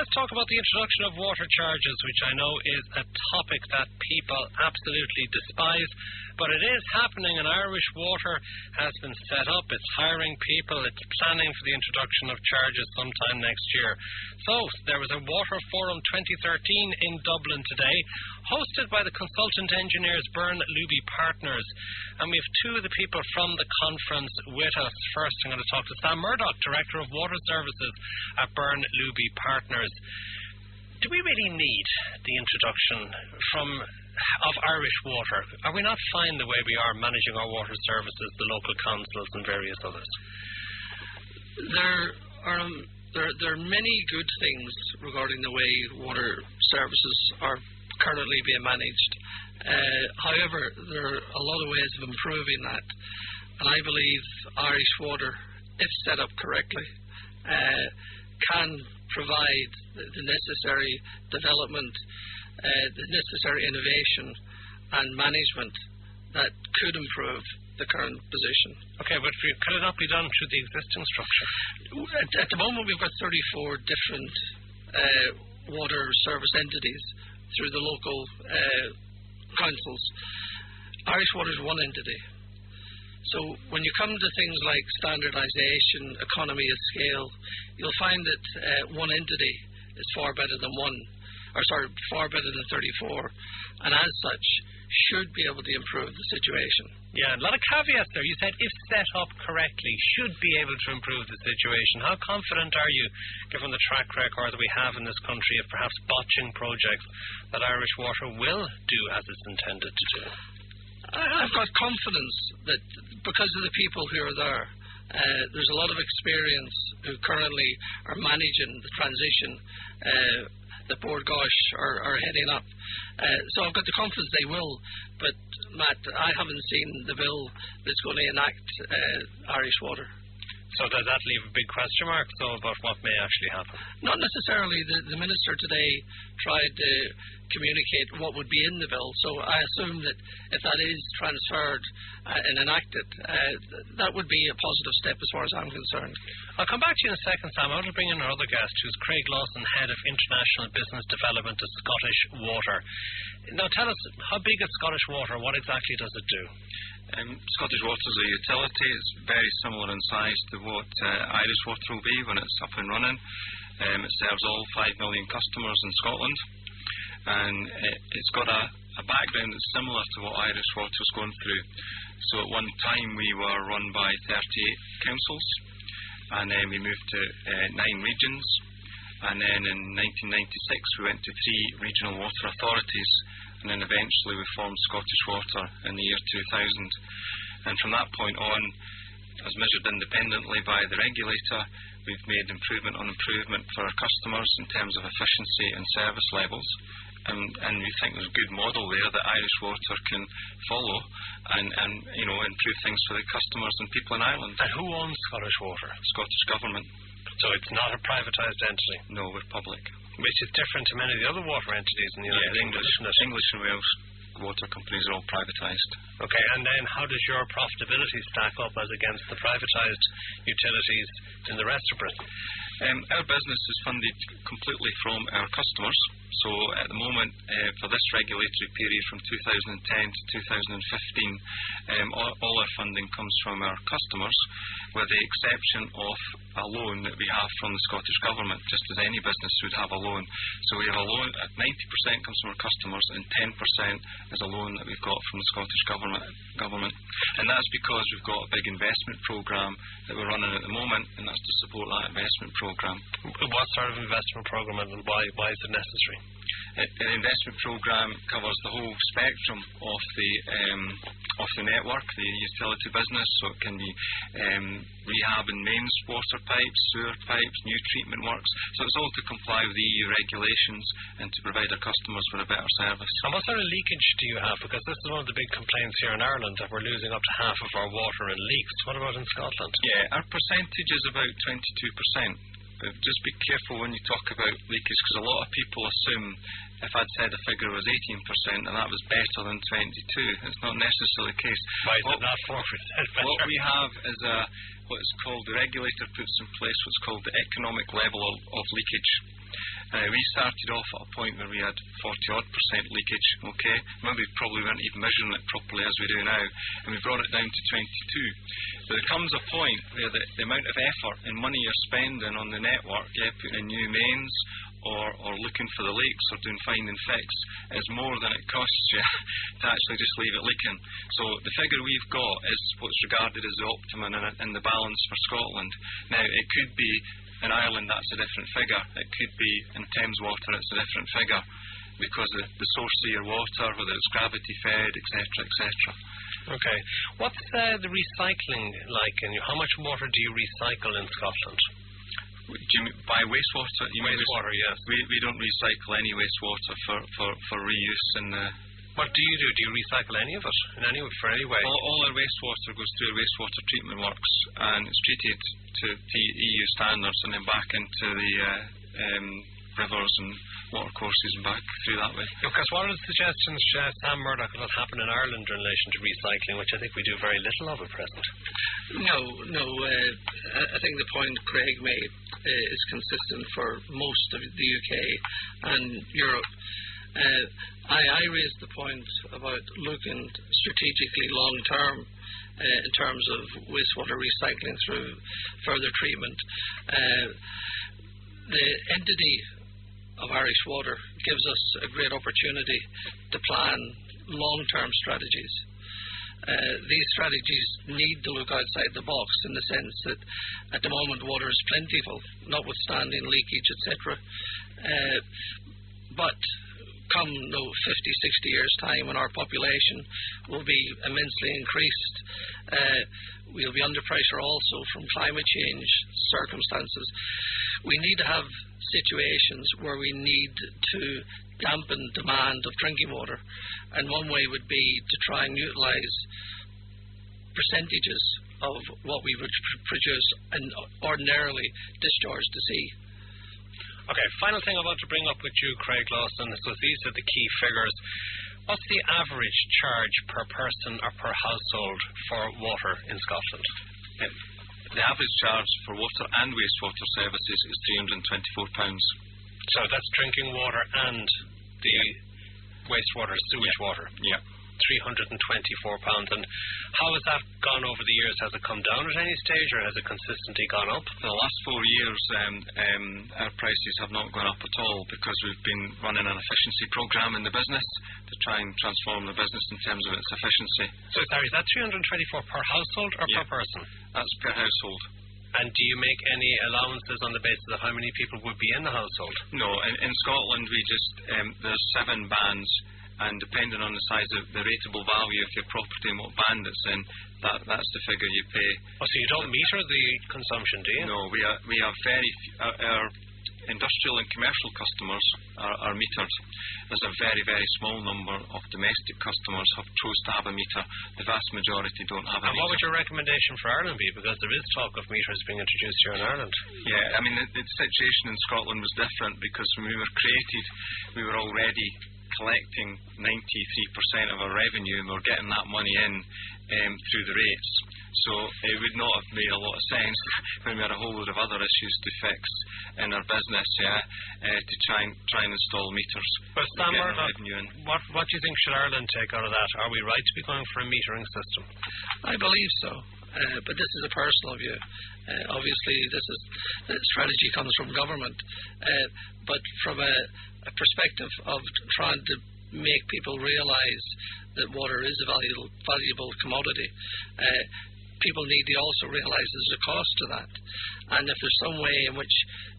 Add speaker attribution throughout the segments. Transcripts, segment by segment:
Speaker 1: let's talk about the introduction of water charges, which I know is a topic that people absolutely despise. But it is happening, and Irish Water has been set up. It's hiring people. It's planning for the introduction of charges sometime next year. So there was a Water Forum 2013 in Dublin today, hosted by the consultant engineers Byrne Looby Partners. And we have two of the people from the conference with us. First, I'm going to talk to Sam Murdock, Director of Water Services at Byrne Looby Partners. Do we really need the introduction of Irish Water? Are we not fine the way we are managing our water services, the local councils and various others?
Speaker 2: There are many good things regarding the way water services are currently being managed. However, there are a lot of ways of improving that, and I believe Irish Water, if set up correctly, can provide the necessary development, the necessary innovation and management that could improve the current position.
Speaker 1: Okay, but could it not be done through the existing structure?
Speaker 2: At the moment, we've got 34 different water service entities through the local councils. Irish Water is one entity. So when you come to things like standardisation, economy of scale, you'll find that one entity is far better than far better than 34, and as such should be able to improve the situation.
Speaker 1: Yeah, a lot of caveats there. You said if set up correctly, should be able to improve the situation. How confident are you, given the track record that we have in this country of perhaps botching projects, that Irish Water will do as it's intended to do?
Speaker 2: I've got confidence that because of the people who are there, there's a lot of experience who currently are managing the transition that Bord Gáis are heading up. So I've got the confidence they will, but Matt, I haven't seen the bill that's going to enact Irish Water.
Speaker 1: So does that leave a big question mark about what may actually happen?
Speaker 2: Not necessarily. The Minister today tried to communicate what would be in the bill, so I assume that if that is transferred and enacted, that would be a positive step as far as I'm concerned.
Speaker 1: I'll come back to you in a second, Sam. I want to bring in another guest, who's Craig Lawson, Head of International Business Development at Scottish Water. Now tell us, how big is Scottish Water? What exactly does it do?
Speaker 3: Scottish Water is a utility. It's very similar in size to what Irish Water will be when it's up and running. It serves all 5 million customers in Scotland, and it's got a background that's similar to what Irish Water is going through. So at one time we were run by 38 councils, and then we moved to 9 regions, and then in 1996 we went to 3 regional water authorities, and then eventually we formed Scottish Water in the year 2000. And from that point on, as measured independently by the regulator, we've made improvement on improvement for our customers in terms of efficiency and service levels. And we think there's a good model there that Irish Water can follow and improve things for the customers and people in Ireland.
Speaker 1: And who owns Scottish Water?
Speaker 3: Scottish Government.
Speaker 1: So it's not a privatised entity?
Speaker 3: No, we're public.
Speaker 1: Which is different to many of the other water entities in the United Kingdom.
Speaker 3: English and Wales water companies are all privatised.
Speaker 1: Okay, and then how does your profitability stack up as against the privatised utilities in the rest of Britain?
Speaker 3: Our business is funded completely from our customers. So at the moment, for this regulatory period from 2010 to 2015, all our funding comes from our customers, with the exception of a loan that we have from the Scottish Government, just as any business would have a loan. So we have a loan, 90% comes from our customers, and 10% is a loan that we've got from the Scottish Government. And that's because we've got a big investment programme that we're running at the moment, and that's to support that investment programme.
Speaker 1: What sort of investment programme, and why is it necessary?
Speaker 3: The investment programme covers the whole spectrum of the network, the utility business. So it can be rehabbing mains water pipes, sewer pipes, new treatment works. So it's all to comply with the EU regulations and to provide our customers with a better service.
Speaker 1: And what sort of leakage do you have? Because this is one of the big complaints here in Ireland, that we're losing up to half of our water in leaks. What about in Scotland?
Speaker 3: Yeah, our percentage is about 22%. Just be careful when you talk about leakage, because a lot of people assume if I'd said the figure was 18% and that was better than 22. It's not necessarily the case.
Speaker 1: Why is it not 4%?
Speaker 3: What we have is what is called, the regulator puts in place what's called the economic level of leakage. We started off at a point where we had 40-odd% leakage, okay? Maybe probably weren't even measuring it properly as we do now, and we brought it down to 22. But there comes a point where the amount of effort and money you're spending on the network, putting in new mains, or looking for the leaks or doing find and fix is more than it costs you to actually just leave it leaking. So the figure we've got is what's regarded as the optimum in the balance for Scotland. Now, it could be in Ireland that's a different figure. It could be in Thames Water it's a different figure because the source of your water, whether it's gravity fed, etc., etc.
Speaker 1: Okay. What's the recycling like? And how much water do you recycle in Scotland?
Speaker 3: Do you mean by wastewater?
Speaker 1: Wastewater, yes.
Speaker 3: We don't recycle any wastewater for reuse in the...
Speaker 1: What do you do? Do you recycle any of it in any way?
Speaker 3: All our wastewater goes through wastewater treatment works and it's treated to EU standards and then back into the rivers and water courses and back through that way.
Speaker 1: Because one of the suggestions Sam Murdock will happen in Ireland in relation to recycling, which I think we do very little of at present.
Speaker 2: No. I think the point Craig made is consistent for most of the UK and Europe. I raised the point about looking strategically long term in terms of wastewater recycling through further treatment. The entity of Irish Water gives us a great opportunity to plan long-term strategies. These strategies need to look outside the box in the sense that at the moment water is plentiful, notwithstanding leakage, etc. But come 50, 60 years' time when our population will be immensely increased, we'll be under pressure also from climate change circumstances. We need to have situations where we need to dampen demand of drinking water, and one way would be to try and utilise percentages of what we would produce and ordinarily discharge to sea.
Speaker 1: Okay, final thing I want to bring up with you, Craig Lawson, so these are the key figures. What's the average charge per person or per household for water in Scotland?
Speaker 3: The average charge for water and wastewater services is £324.
Speaker 1: So that's drinking water and the wastewater, sewage water?
Speaker 3: Yeah.
Speaker 1: £324. And how has that gone over the years? Has it come down at any stage or has it consistently gone up?
Speaker 3: For the last 4 years, our prices have not gone up at all because we've been running an efficiency programme in the business to try and transform the business in terms of its efficiency.
Speaker 1: So, sorry, is that £324 per household or per person?
Speaker 3: That's per household.
Speaker 1: And do you make any allowances on the basis of how many people would be in the household?
Speaker 3: No, in Scotland we just, there's 7 bands, and depending on the size of the rateable value of your property and what band it's in, that's the figure you pay.
Speaker 1: Oh, so you don't meter the consumption, do you?
Speaker 3: No, we have very our industrial and commercial customers are metered. There's a very, very small number of domestic customers who chose to have a meter. The vast majority don't have a meter.
Speaker 1: And what would your recommendation for Ireland be? Because there is talk of meters being introduced here in Ireland.
Speaker 3: Yeah, I mean, the situation in Scotland was different because when we were created, we were already collecting 93% of our revenue and we're getting that money in through the rates. So it would not have made a lot of sense when we had a whole load of other issues to fix in our business, to try and install meters.
Speaker 1: But Sam Murdock, what do you think should Ireland take out of that? Are we right to be going for a metering system?
Speaker 2: I believe so, but this is a personal view. Obviously, the strategy comes from government, but from a perspective of trying to make people realise that water is a valuable commodity, people need to also realise there's a cost to that. And if there's some way in which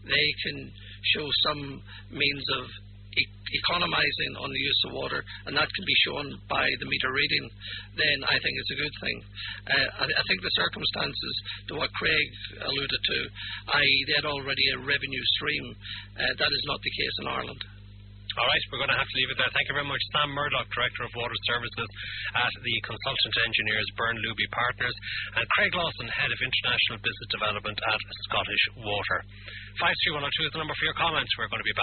Speaker 2: they can show some means of economising on the use of water, and that can be shown by the meter reading, then I think it's a good thing. I think the circumstances to what Craig alluded to, i.e. they had already a revenue stream, that is not the case in Ireland.
Speaker 1: All right, we're going to have to leave it there. Thank you very much. Sam Murdock, Director of Water Services at the consultant engineers Byrne Looby Partners, and Craig Lawson, Head of International Business Development at Scottish Water. 53102 is the number for your comments. We're going to be back.